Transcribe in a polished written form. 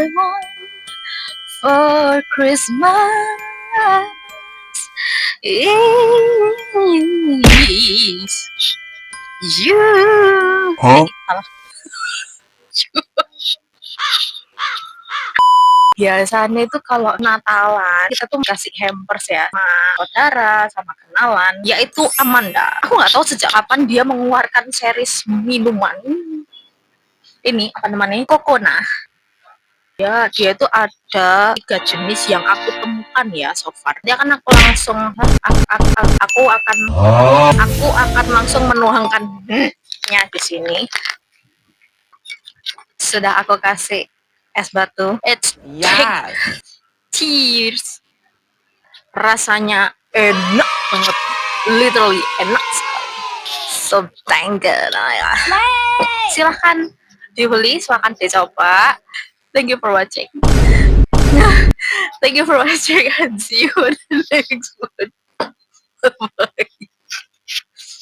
I want for Christmas is you. Huh? Salah. Biasanya itu kalau Natalan kita tuh kasih hampers ya sama saudara, sama kenalan, yaitu Amanda. Aku nggak tahu sejak kapan dia mengeluarkan series minuman ini apa namanya, Kokona. Ya, dia itu ada 3 jenis yang aku temukan ya so far. Dia kan aku langsung aku akan langsung menuangkannya di sini. Sudah aku kasih es batu. It's Yes. cheers. Rasanya enak banget, literally enak sekali. So thank God. Silahkan dibeli, silahkan dicoba. Thank you for watching. Thank you for watching and see you in the next one.